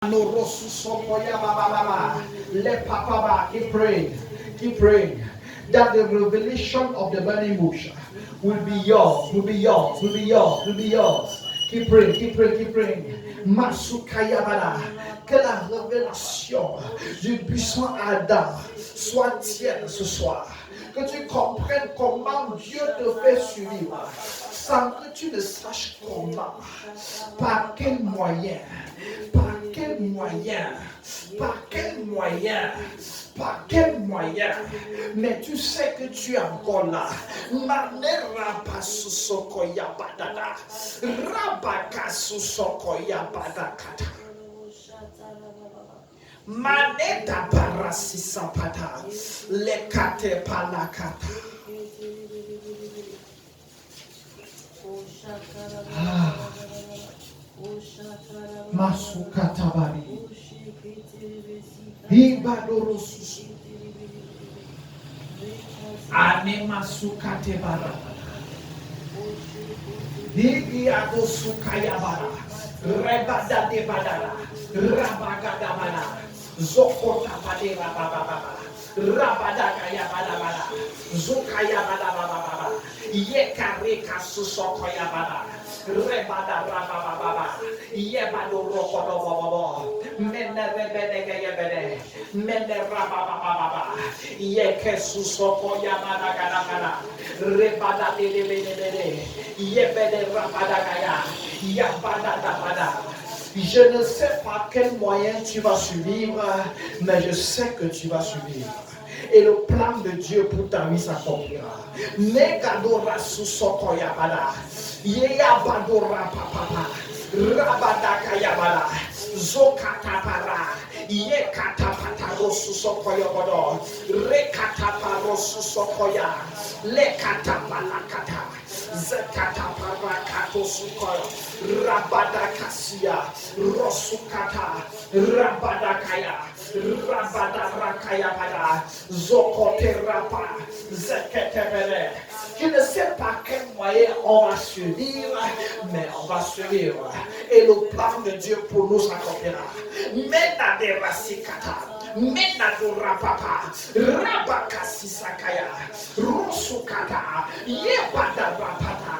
Let Papa keep praying that the revelation of the burning bush will be yours, will be yours, will be yours, will be yours. Keep praying, keep praying, keep praying. Masukayabada, que la révélation du puissant Adam soit tienne ce soir. Que tu comprennes comment Dieu te fait suivre, sans que tu ne saches comment, par quel moyen, par quel moyen, par quel moyen, par quel moyen, mais tu sais que tu es encore là. Manera pasusokoya badada, rabakasusokoya badakata. Maneta parasisapata, lekate palakata. Masukatabari. Ibadorosusu. Anemasukate bara. Igiadosukayabara. Rebada de badara. Rabagada bana. Zokota badera bababa. Rabada kaya badabada. Zokaya badababa. Yekareka susokoya bada. Rebada rabababa. Yebado rokodo bobo. Mene rebede gayebede. Mene rabababa. Yeke susokoya bada gada bada. Rebada de bede. Yebede rabada gaya. Yabada da bada. Je ne sais pas quel moyen tu vas suivre, mais je sais que tu vas suivre. Et le plan de Dieu pour ta vie s'accomplira. Negadora susokoyabada. Yeyabadora papa. Rabadaka yabada. Zokatapara. Yekatapataro susokoyobodo. Rekataparo susokoya. Lekatapalakata. Zekataparakato sukoyo. Rabadakasia. Rosukata. Rabadakaya. Rabadarakayabada. Zokoterapa. Zeketebele. Je ne sais pas quel moyen on va suivre, mais on va suivre. Et le plan de Dieu pour nous s'accomplira. Mena de rasikata. Mena de rapapa. Rabakasi sakaya. Rosukata. Yebada rapata.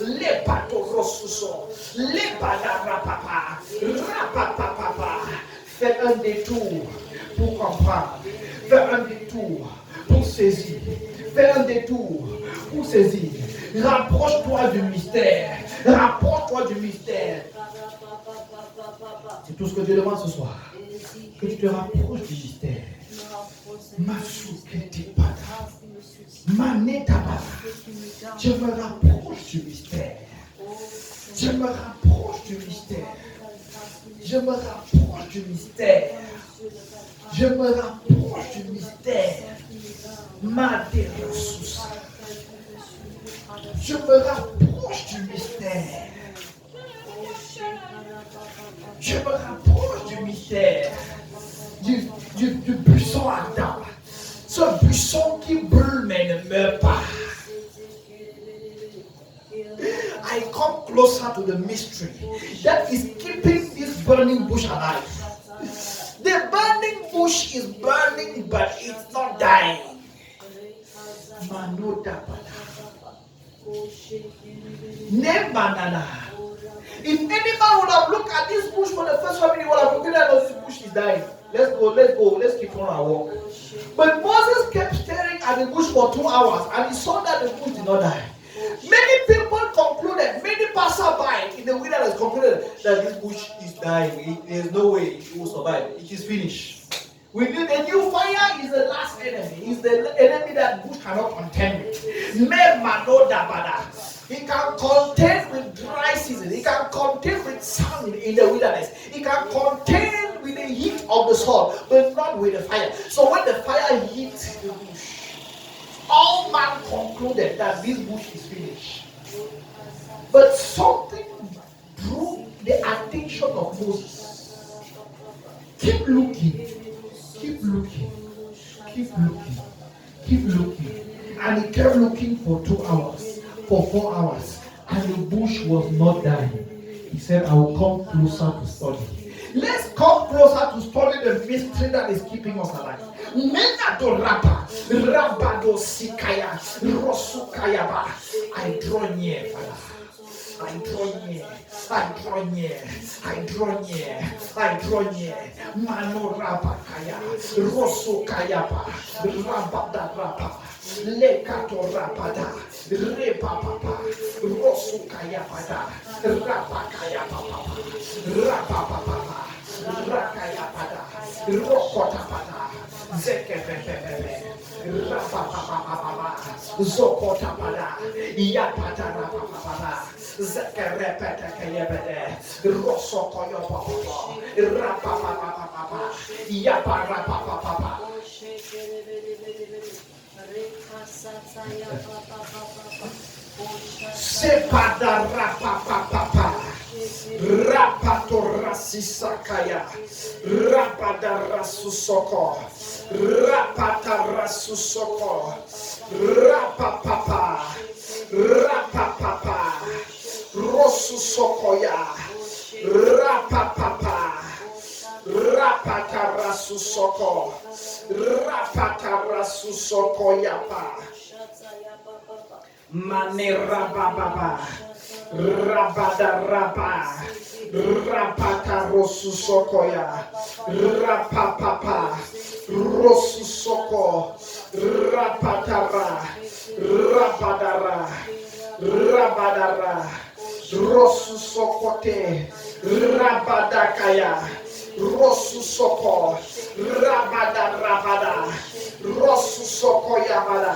Lebato rosuso. Lebada rapapa. Rapapapa. Fais un détour pour comprendre. Fais un détour pour saisir. Fais un détour pour saisir. Rapproche-toi du mystère. Rapproche-toi du mystère. C'est tout ce que Dieu demande ce soir. Que tu te rapproches du mystère. Masukete pada. Maneta pada. Je me rapproche du mystère. Je me rapproche du mystère. Je me rapproche du mystère. Je me rapproche du mystère. Maderosus. Je me rapproche du mystère. Je me rapproche du mystère. Du buisson ardent. Ce buisson qui brûle mais ne meurt pas. I come closer to the mystery that is keeping this burning bush alive. The burning bush is burning, but it's not dying. If any man would have looked at this bush for the first time, he would have looked at this bush is dying. Let's go, let's keep on our walk. But Moses kept staring at the bush for 2 hours and he saw that the bush did not die. Many people concluded, many passerby in the wilderness concluded that this bush is dying. There's no way it will survive. It is finished. We knew the new fire is the last enemy. It's the enemy that bush cannot contend with. He can contend with dry season. He can contend with sun in the wilderness. He can contend with the heat of the sun, but not with the fire. So when the fire hits the bush, all men concluded that this bush is finished. But something drew the attention of Moses. Keep looking. Keep looking, keep looking, keep looking. And he kept looking for 2 hours, for 4 hours, and the bush was not dying. He said, I will come closer to study. Let's come closer to study the mystery that is keeping us alive. Menado rapa, rabado sikaya, rosukayaba. I draw near, Father. I draw near, I draw near, I draw near, I draw near. Mano rabakaya, rosukayaba, rabada rapa, lekato rapada, repapapa, rosukayabada, rabakayapapa, rapapapa, rakayapada, rokotapada, zekepepepe, rapapapapa, zokotapada, yapata rapapapa, zekerepetekeyebede, rosokoyopapapa, rapapapapa, yaparapapapa. Sepada rapapapa, rapato rasisakaya, rapada rasusoko, rapata rasusoko, rapapapa, rapapapa, rosusokoya, rapapapa, rapata rasusoko, rapata rasusoko yapa. Manera baba, rabada raba, rapata rosu sokoya, rapapapa, rosu soko, rapatara, rabadara, rabadara, rosu sokote, rabadakaya, rosu soko, rabada, rosu sokoya bada.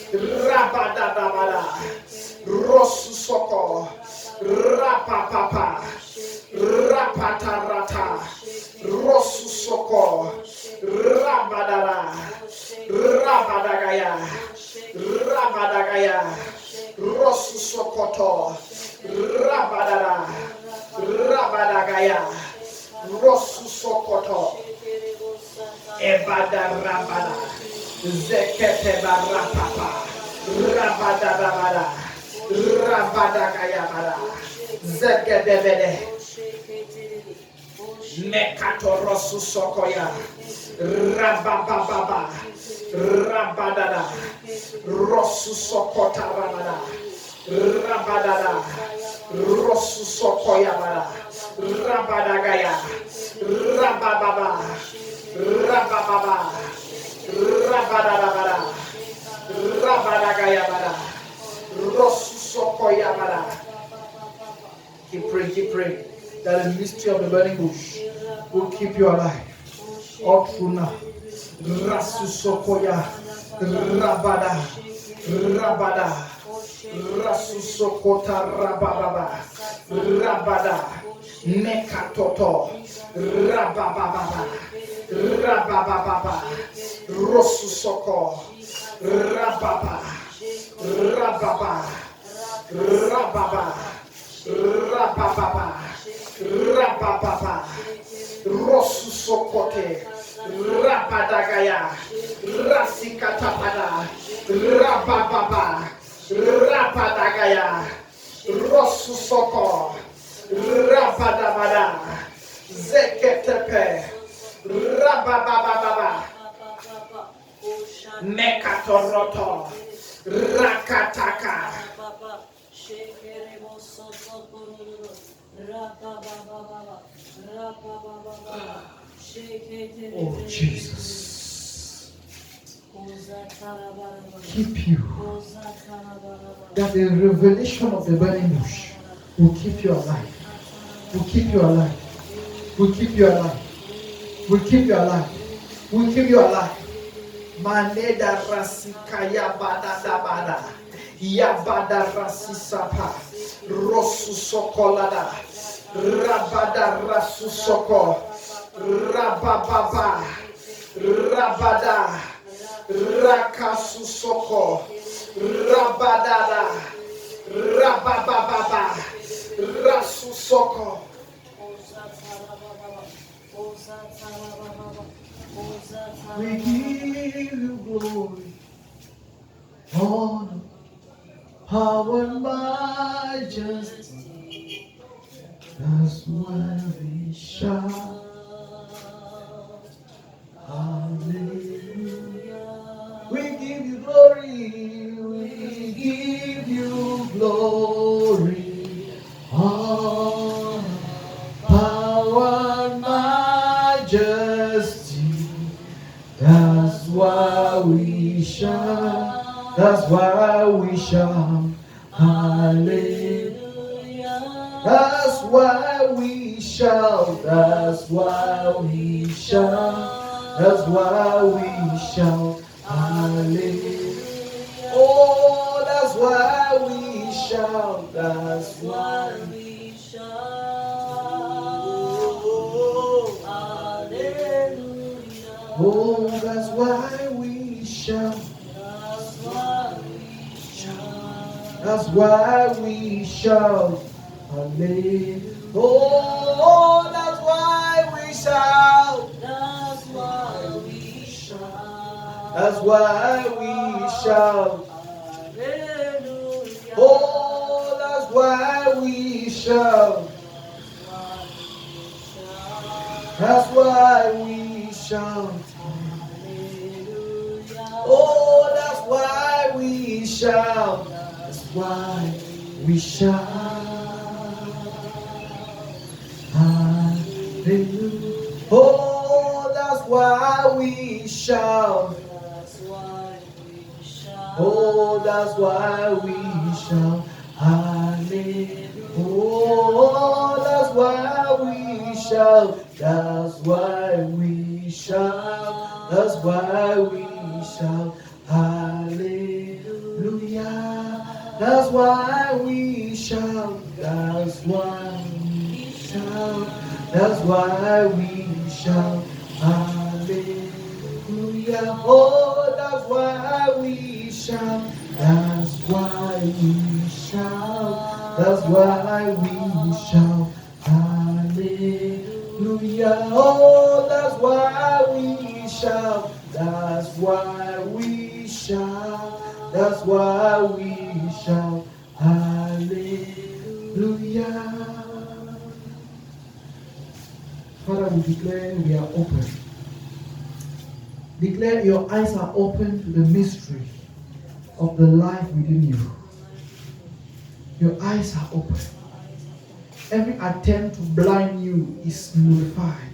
Rabada dabada, rosu soko, rapapapa, rapatarata, rosu soko, rabadara, rabadagaya, rosu sokoto, rabadara, rabadagaya, rosu sokoto, ebada rabada. Zekete barapapa, rabada rabada, rabada kayabada, zegedebede, mekato rosu sokoya, rabababa, rabadada, rosu sokota rabada, rabadada, rosu sokoya bada, rabadagaya, rabababa, rabababa. Rabadabada, Rabadagayabada, Rosusokoyabada. Keep praying that the mystery of the burning bush will keep you alive all through now. Rasusokoya, Rabada, Rasusokota, Rabada, Mekatoto, Rabababa. Rabababa, Rosusoko, Rababa, Rosusokote, Rabadagaya, Rasikatapada, Rabababa, Rabadagaya, Rosusoko, Rabadabada, Zeketepe, Rabababa, Mekatoroto, Rakataka. Oh Jesus, keep you. That the revelation of the burning bush will keep you alive. Will keep you alive. Will keep you alive. Will keep you alive. Will keep you alive. Maneda rasikaya bada. Yabada rasisapa. Rosu sokolada. Rabada rasu soko. Rabababa. Rabada. Rakasu soko. Rabadada. Rabababa. Rasu soko. We give you glory, honor, power, and majesty. That's why we shout. shout. That's why we shout. Hallelujah. That's why we shout. That's why we shout. That's why we shout. Hallelujah. Oh, that's why we shout. That's why we shout. Hallelujah. Oh, that's why we shout. That's why we shout. That's why we shout. Hallelujah. Oh, that's why we shout. That's why we shout. That's why we shout. Hallelujah. Oh, that's why we shout. That's why we shout. Oh, that's why we shout. That's why we shout. Hallelujah. Oh, that's why we shout. That's why we shout. Oh, that's why we shout. Hallelujah. Oh, that's why we shout. That's why we shout. That's why we shout. Hallelujah. That's why we shout. That's why we shout. That's why we shout. Hallelujah. Oh, that's why we shout. That's why we shout. That's why we shout. Hallelujah. Oh, that's why we shout. That's why we shout. That's why we shout. Hallelujah. Father, we declare we are open. Declare your eyes are open to the mystery of the life within you. Your eyes are open. Every attempt to blind you is nullified.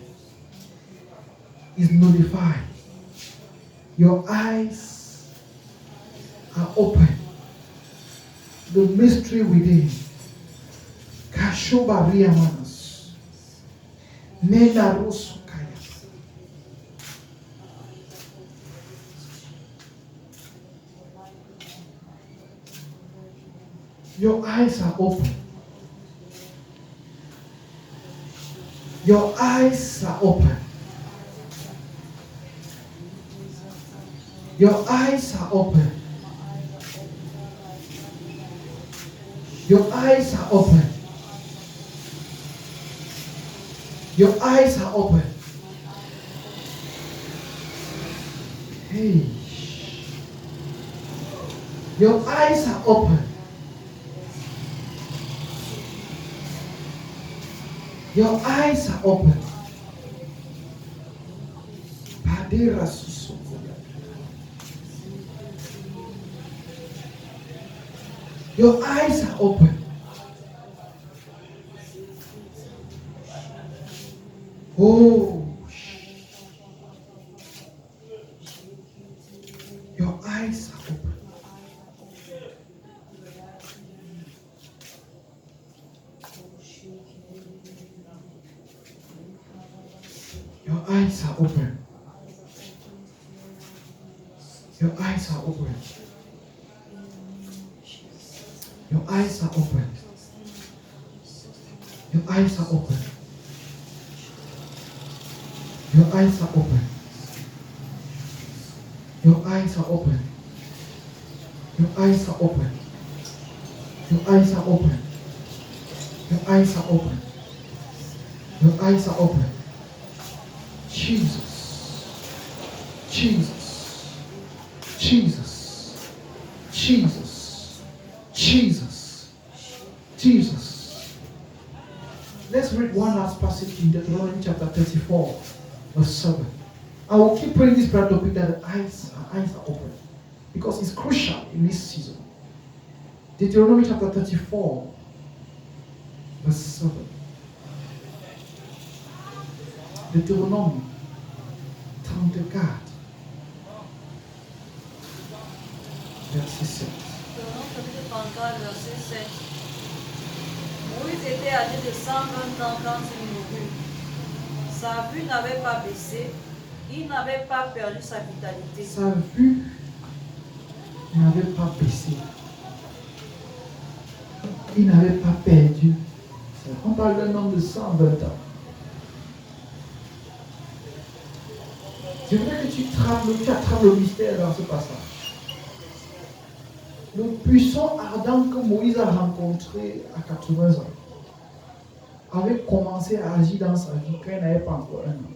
Is nullified. Your eyes are open. The mystery within. Kashoba Riamanas. Nena Rusukaya. Your eyes are open. Your eyes are open. Your eyes are open. Your eyes are open. Your eyes are open. Hey. Your eyes are open. Your eyes are open. Padera Susoko. Your eyes are open. Oh. Your eyes are open. Your eyes are open. Your eyes are open. Your eyes are open. Your eyes are open. Your eyes are open. Your eyes are open. Your eyes are open. Your eyes are open. Your eyes are open. Your eyes are open. Jesus. Jesus. Jesus. Jesus. Jesus. Jesus. Let's read one last passage in Deuteronomy chapter 34, verse 7. I will keep praying this prayer topic that our eyes are open. Because it's crucial in this season. Deuteronomy chapter 34, verse 7. Deuteronomy, turn to God. Verset 7. Dans chapitre 34, verset 7. Moïse était âgé de 120 ans quand il mourut. Sa vue n'avait pas baissé. Il n'avait pas perdu sa vitalité. Sa vue n'avait pas baissé. Il n'avait pas perdu. On parle d'un homme de 120 ans. Je voudrais que tu attrapes le mystère dans ce passage. Le puissant ardent que Moïse a rencontré à 80 ans avait commencé à agir dans sa vie quand il n'avait pas encore un an.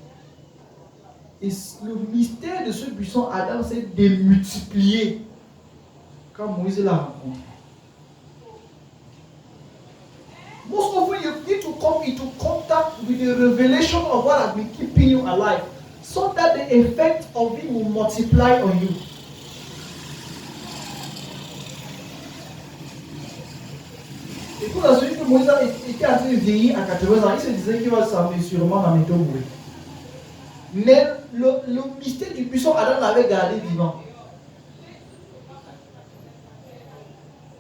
Et le mystère de ce puissant ardent s'est démultiplié quand Moïse l'a rencontré. Most often you need to come into contact with the revelation of what has been keeping you alive, so that the effect of it will multiply on you. Et pour la suite que Moïse était en train de vieillir à 80 ans, il se disait qu'il va s'amener sûrement dans bientôt mourir. Mais le mystère du puissant Adam l'avait gardé vivant.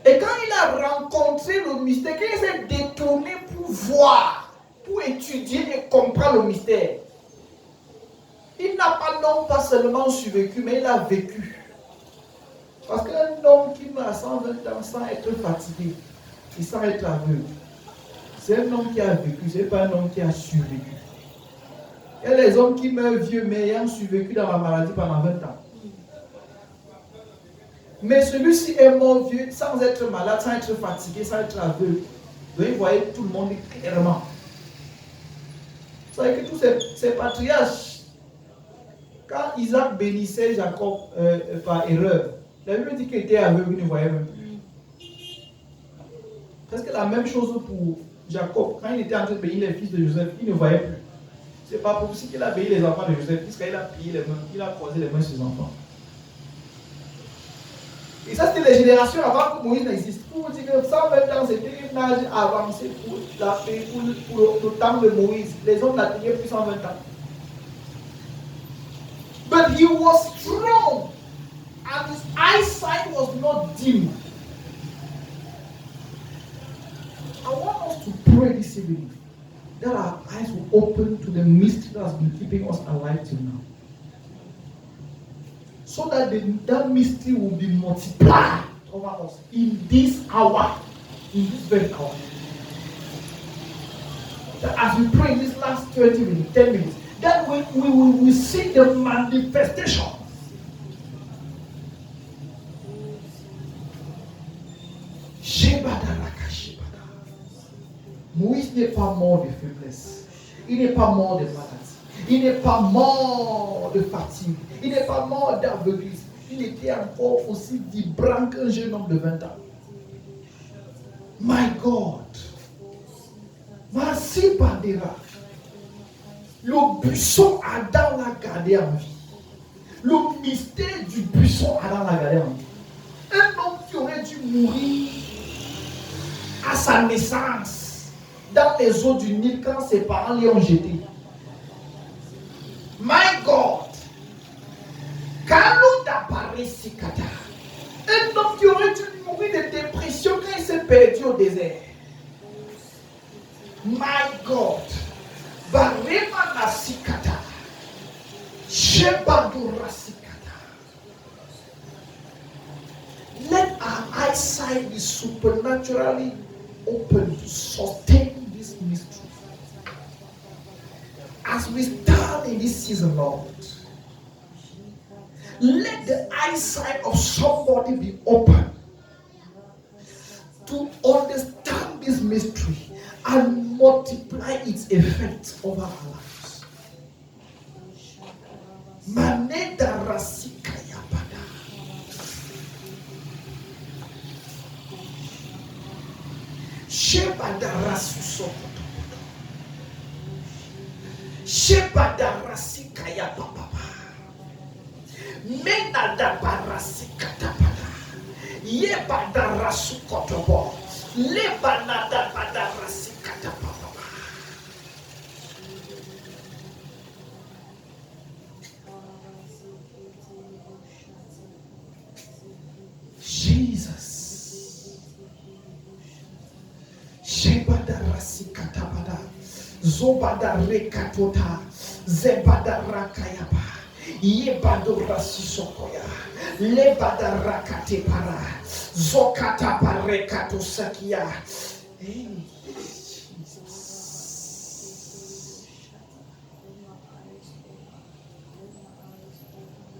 Et quand il a rencontré le mystère, quand il s'est détourné pour voir, pour étudier et comprendre le mystère, il n'a pas non pas seulement survécu, mais il a vécu. Parce qu'un homme qui meurt à 120 ans sans être fatigué et sans être aveugle, c'est un homme qui a vécu, ce n'est pas un homme qui a survécu. Il y a les hommes qui meurent vieux, mais ayant survécu dans la maladie pendant 20 ans. Mais celui-ci est mort vieux sans être malade, sans être fatigué, sans être aveugle. Donc il voyait tout le monde clairement. Vous savez que tous ces patriarches, quand Isaac bénissait Jacob par erreur, la Bible dit qu'il était aveugle, il ne voyait même plus. Presque la même chose pour Jacob. Quand il était en train de bénir les fils de Joseph, il ne voyait plus. C'est pas pour ça qu'il a béni les enfants de Joseph, puisqu'il a plié les mains, il a croisé les mains de ses enfants. Et ça, c'était les générations avant que Moïse n'existe. Pour vous dire que 120 ans, c'était une âge avancé pour le temps de Moïse. Les hommes n'atteignaient plus 120 ans. But he was strong, and his eyesight was not dim. I want us to pray this evening that our eyes will open to the mystery that has been keeping us alive till now. So that that mystery will be multiplied over us in this hour, in this very hour. That as we pray in this last 20 minutes, 10 minutes, that we will see the manifestation. Moïse n'est pas mort de faiblesse. Il n'est pas mort de maladie. Il n'est pas mort de fatigue. Il n'est pas mort d'aveuglisme. Il était encore aussi vibrant qu'un jeune homme de 20 ans. My God. Merci Padera. Le buisson Adam l'a gardé en vie. Le mystère du buisson Adam l'a gardé en vie. Un homme qui aurait dû mourir à sa naissance dans les eaux du Nil quand ses parents l'y ont jeté. My God. Un homme qui aurait dû mourir de dépression quand il s'est perdu au désert. My God. Barema nasikata. Shebadurasikata. Let our eyesight be supernaturally open to sustain this mystery. As we stand in this season, Lord, let the eyesight of somebody be open to understand this mystery and multiply its effects over our lives. Maneda rasikaya pada. Shebada rasusokoto. Shebada rasikaya papa. Menada barasikata pada. Yebada rasukoto. Lebanada pada rasikata papa. Zobadare katota. Zebadara kayaba. Yebadora sisokoya. Lebadara katepara. Zokata parekato sakia. Hey,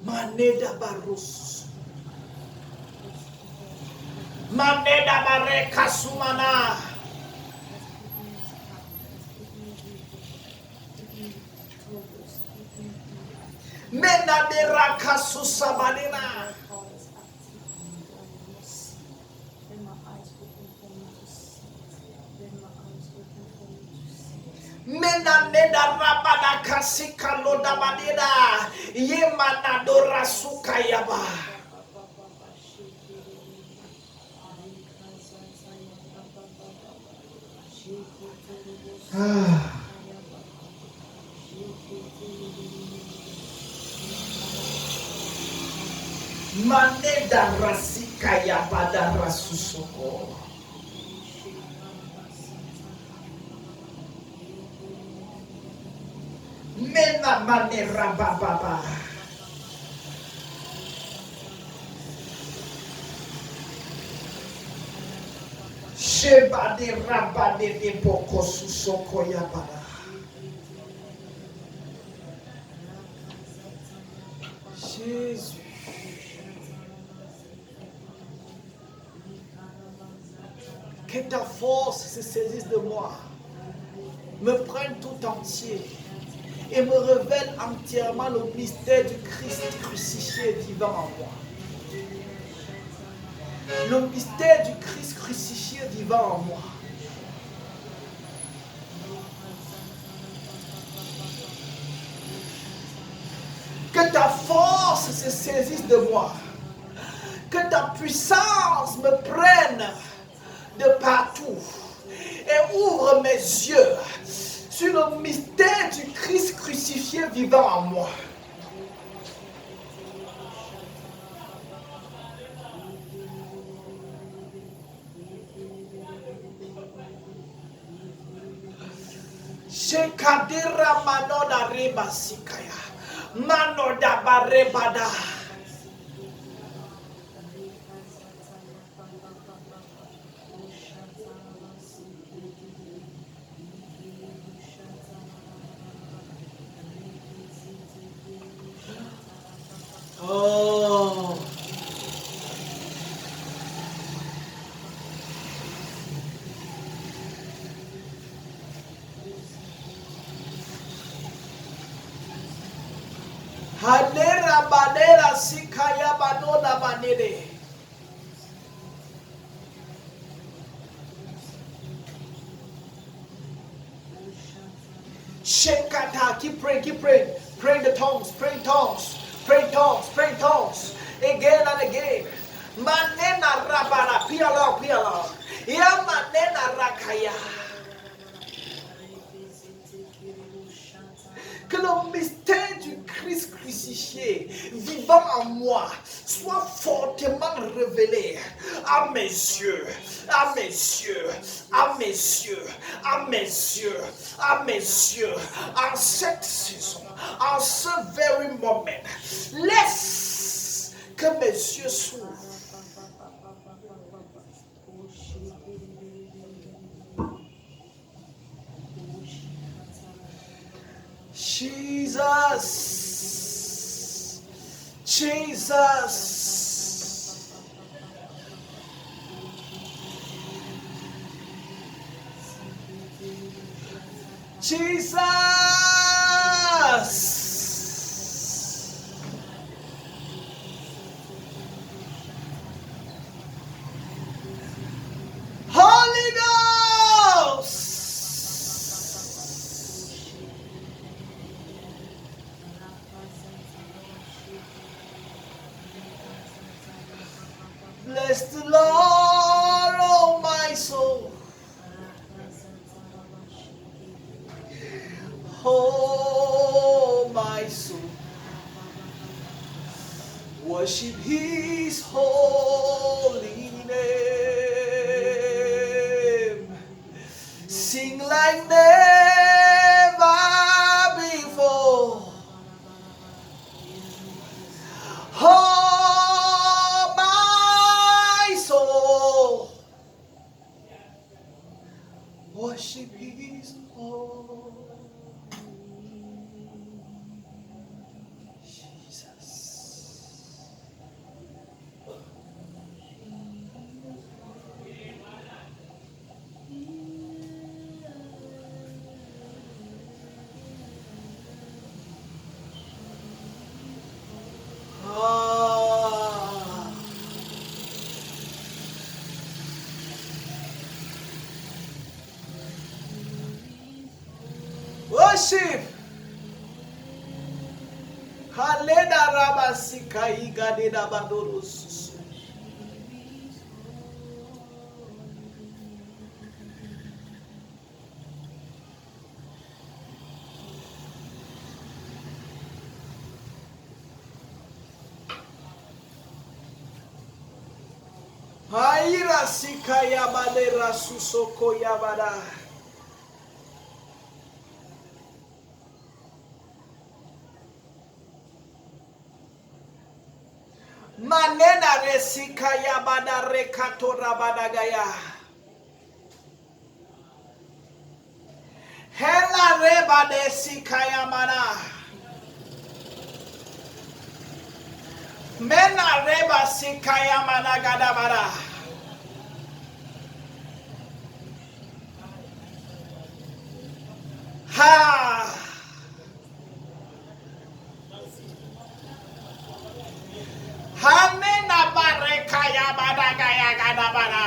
Maneda barus. Maneda bareka sumana. Mena de rakasu sabanina. Mena neda rabada kasika loda badina. Yemana dora sukayaba. Maneda rasika yabada rasusoko. Mena manera bababa. Sheba de rabade de boko susoko yabada. Jésus. Que ta force se saisisse de moi, me prenne tout entier et me révèle entièrement le mystère du Christ crucifié vivant en moi. Le mystère du Christ crucifié vivant en moi. Que ta force se saisisse de moi. Que ta puissance me prenne de partout et ouvre mes yeux sur le mystère du Christ crucifié vivant en moi. Shekadira manoda reba sikaya. Manoda barebada. Oh. Hanera banera sikaya banona banere. Shekata, keep praying, keep praying. Pray in the tongues, pray in tongues, pray in tongues, pray in tongues. Again and again. Manena rabara, piala, piala. Ya manena rakaya. Que le mystère du Christ crucifié vivant en moi soit fortement révélé à mes yeux, à mes yeux, à mes yeux, à mes yeux, à mes yeux, en cette saison, en ce very moment. Laisse que mes yeux s'ouvrent. Jesus, Jesus, Jesus, Holy Ghost. Bless the Lord, oh my soul. Oh my soul. Worship His holy name. Sing like never Haleda rabasika igadeda badorus. Haira sika yabade rasusoko yabada. Manena resika yabada rekato rabadagaya. Hela rebade sika yamana. Mena reba sika yamana gadabada. Ha. Hamena bareka yabada gaya gadabada.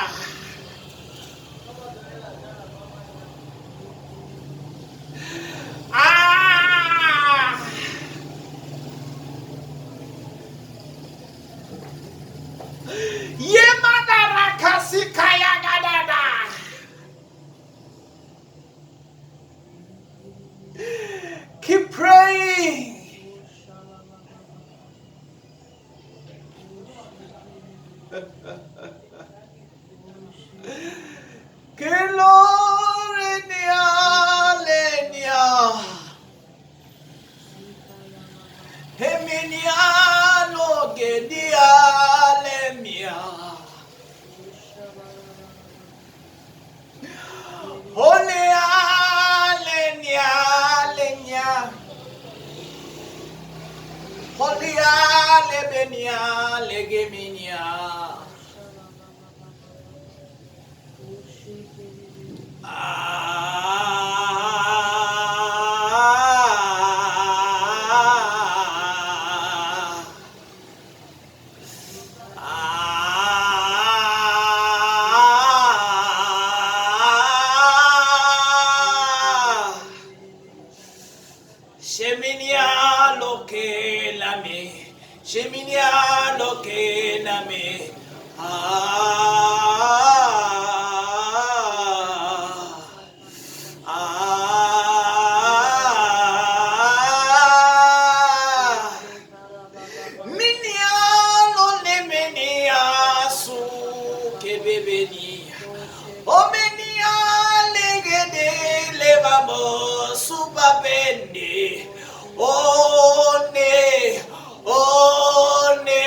Ah! Yemana rakasi kaya gadada. Keep praying. Kelorenia lenia. Heminia no gedia lemia. Olea lenia lenia. Olea lebenia legeminia. Sheminia loke lame, Sheminia loke lame. Minia lo le menia su ke bebeni. Omenia legede levamo supapende. One, one,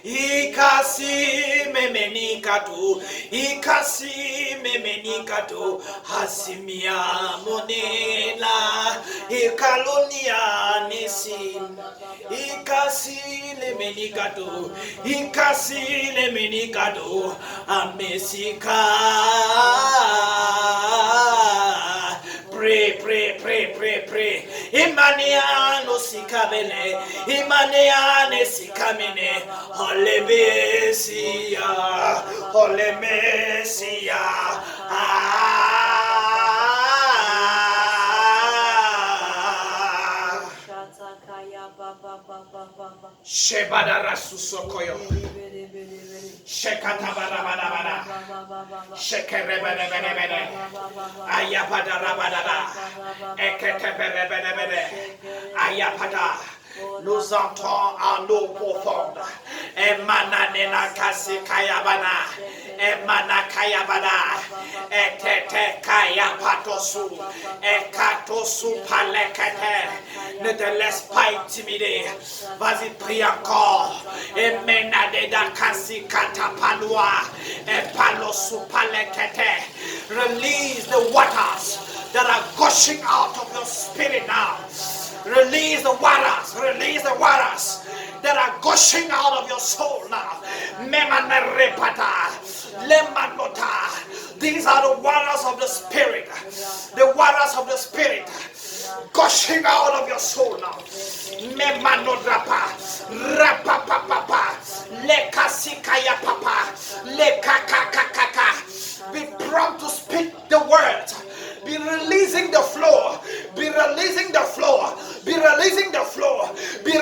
ikasi memenikatu, ikasi memenikatu, hasimia monela, ikalonia nesi, ikasi lemenikatu, ikasi lemenikatu, amesika. Pray, pray, pray, pray, pray. Imaniano sikabele, Imaniane sikamene, Ole Messia, Ole Messia. Shebadara susokoyo. Shekatabadabadabada. Shekerebedebedebede. Ayapadarabadada. Eketeberebedebede. Ayapada. Nous entrons en eau profonde. Emananena kasi kayabana. Emana kayabana. Etete kayapatosu. Ekatosu palekete. Ne te laisse pas intimider. Vas-y, prie encore. Emenadeda kasi katapalua. Epalosu palekete. Release the waters that are gushing out of your spirit now. Release the waters that are gushing out of your soul now. Memanarepata, lemanota. These are the waters of the spirit. The waters of the spirit gushing out of your soul now. Memanodrapa,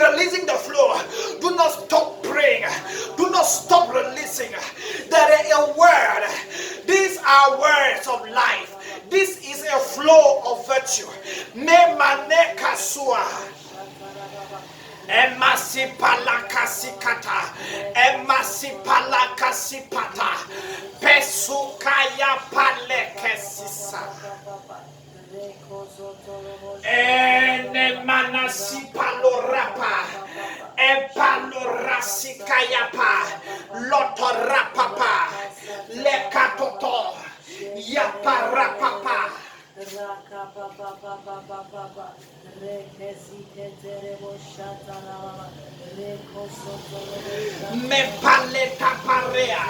releasing the flow. Do not stop praying. Do not stop releasing. There is a word. These are words of life. This is a flow of virtue. Me mane kasua. Emasipala kasikata, emasipala kasipata, pesukaya palekesisa, enemanasipalorapa, epalorasikayapa, lotorapapa, lekatoto, yaparapapa. Me paleta parea.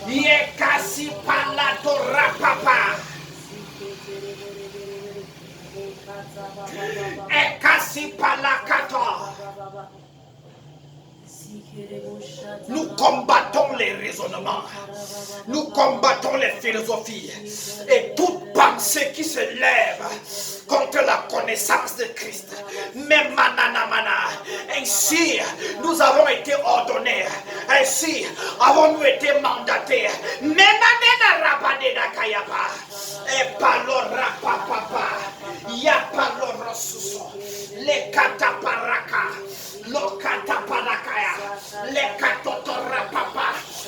Ye kasi palato rapapa. E kasi palakato. Nous combattons les raisonnements, nous combattons les philosophies et toute pensée qui se lève contre la connaissance de Christ. Même mananamana. Ainsi, nous avons été ordonnés, ainsi avons-nous été mandatés. Menanena rabadena kayapa, et palora papa, ya palora suso, le kataparaka. Lokata parakaya, lekatotora papa,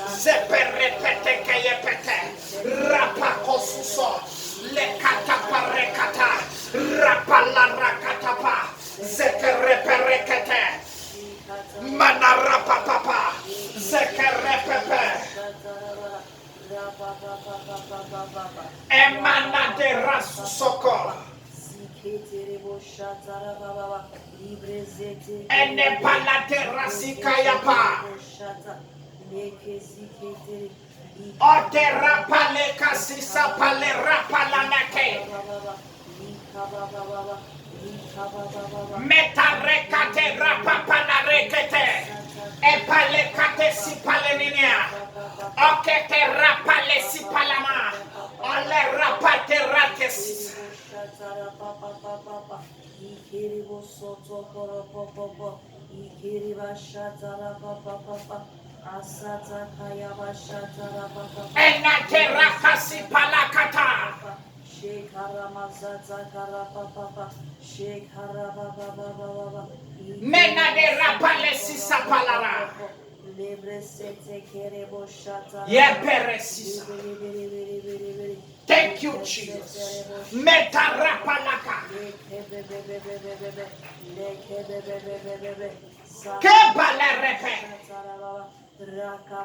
zepe repete keye pete, rapako suso, lekata parekata, rapala rakatapa, zeke reperekete, manarapa papa, zeke repepe, emanade rasusoko. Ene palate rasikayapa. Ote rapale kasisa pale rapalanake. Meta rekate rapapana rekete. Epale kate si paleminia. Okete rapale si palama. Ole rapate rakesisa. Enate rakasi palakata. Mena de rapale sisa palara. Yeperesisa. Thank you, Jesus. Metarapalaka. Kebalerepe.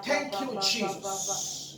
Thank you, Jesus.